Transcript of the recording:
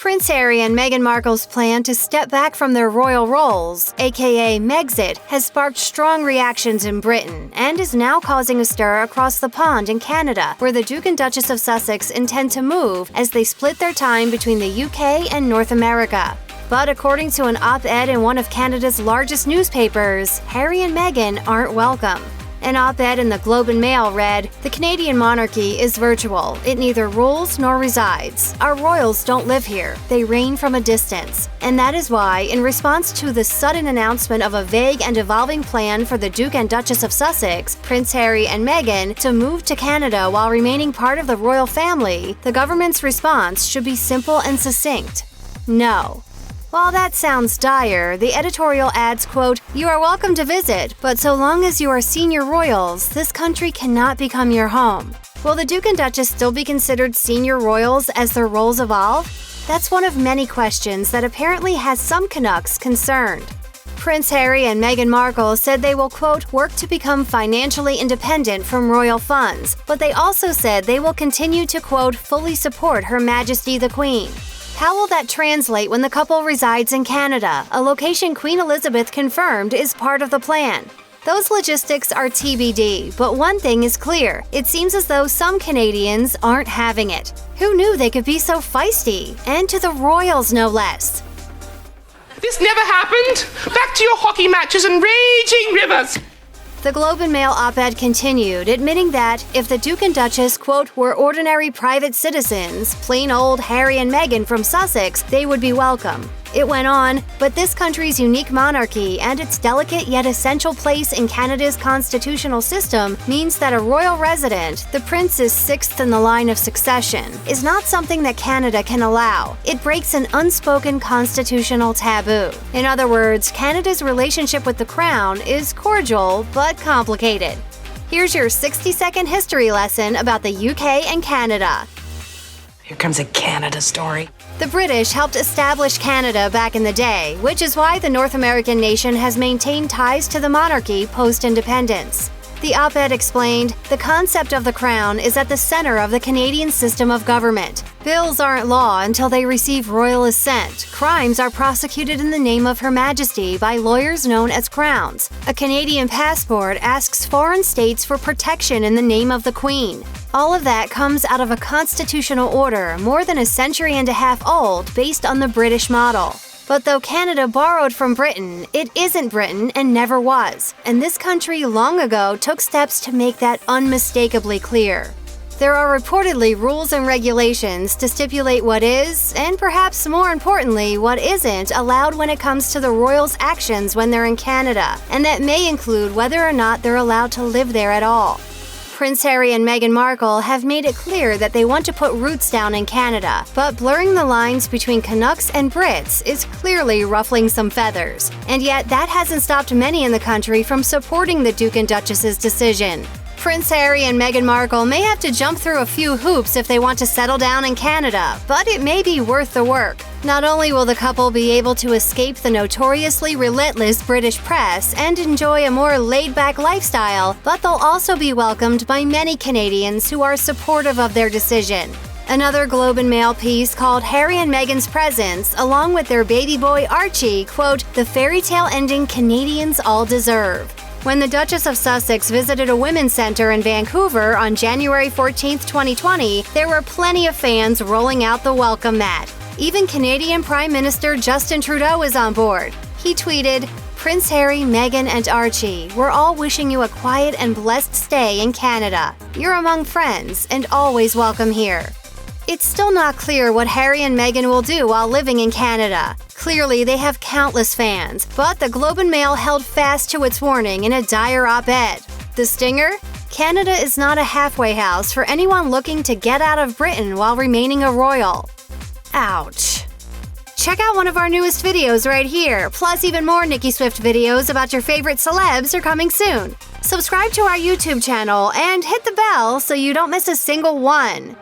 Prince Harry and Meghan Markle's plan to step back from their royal roles, aka Megxit, has sparked strong reactions in Britain and is now causing a stir across the pond in Canada, where the Duke and Duchess of Sussex intend to move as they split their time between the UK and North America. But according to an op-ed in one of Canada's largest newspapers, Harry and Meghan aren't welcome. An op-ed in the Globe and Mail read, "The Canadian monarchy is virtual. It neither rules nor resides. Our royals don't live here. They reign from a distance. And that is why, in response to the sudden announcement of a vague and evolving plan for the Duke and Duchess of Sussex, Prince Harry and Meghan, to move to Canada while remaining part of the royal family, the government's response should be simple and succinct. No." While that sounds dire, the editorial adds, quote, "You are welcome to visit, but so long as you are senior royals, this country cannot become your home." Will the Duke and Duchess still be considered senior royals as their roles evolve? That's one of many questions that apparently has some Canucks concerned. Prince Harry and Meghan Markle said they will, quote, "work to become financially independent from royal funds," but they also said they will continue to, quote, "fully support Her Majesty the Queen." How will that translate when the couple resides in Canada, a location Queen Elizabeth confirmed is part of the plan? Those logistics are TBD, but one thing is clear. It seems as though some Canadians aren't having it. Who knew they could be so feisty? And to the royals, no less. This never happened! Back to your hockey matches and raging rivers! The Globe and Mail op-ed continued, admitting that if the Duke and Duchess, quote, "were ordinary private citizens, plain old Harry and Meghan from Sussex, they would be welcome." It went on, "But this country's unique monarchy and its delicate yet essential place in Canada's constitutional system means that a royal resident, the prince's sixth in the line of succession, is not something that Canada can allow. It breaks an unspoken constitutional taboo." In other words, Canada's relationship with the crown is cordial but complicated. Here's your 60-second history lesson about the UK and Canada. Here comes a Canada story. The British helped establish Canada back in the day, which is why the North American nation has maintained ties to the monarchy post-independence. The op-ed explained, "The concept of the crown is at the center of the Canadian system of government. Bills aren't law until they receive royal assent. Crimes are prosecuted in the name of Her Majesty by lawyers known as crowns. A Canadian passport asks foreign states for protection in the name of the Queen. All of that comes out of a constitutional order more than a century and a half old based on the British model. But though Canada borrowed from Britain, it isn't Britain and never was. And this country long ago took steps to make that unmistakably clear. There are reportedly rules and regulations to stipulate what is, and perhaps more importantly, what isn't, allowed when it comes to the royals' actions when they're in Canada, and that may include whether or not they're allowed to live there at all. Prince Harry and Meghan Markle have made it clear that they want to put roots down in Canada, but blurring the lines between Canucks and Brits is clearly ruffling some feathers. And yet, that hasn't stopped many in the country from supporting the Duke and Duchess's decision. Prince Harry and Meghan Markle may have to jump through a few hoops if they want to settle down in Canada, but it may be worth the work. Not only will the couple be able to escape the notoriously relentless British press and enjoy a more laid-back lifestyle, but they'll also be welcomed by many Canadians who are supportive of their decision. Another Globe and Mail piece called Harry and Meghan's presence, along with their baby boy Archie, quote, "the fairy tale ending Canadians all deserve." When the Duchess of Sussex visited a women's center in Vancouver on January 14, 2020, there were plenty of fans rolling out the welcome mat. Even Canadian Prime Minister Justin Trudeau is on board. He tweeted, "Prince Harry, Meghan, and Archie, we're all wishing you a quiet and blessed stay in Canada. You're among friends and always welcome here." It's still not clear what Harry and Meghan will do while living in Canada. Clearly, they have countless fans, but the Globe and Mail held fast to its warning in a dire op-ed. The stinger? Canada is not a halfway house for anyone looking to get out of Britain while remaining a royal. Ouch. Check out one of our newest videos right here, plus even more Nicki Swift videos about your favorite celebs are coming soon. Subscribe to our YouTube channel and hit the bell so you don't miss a single one.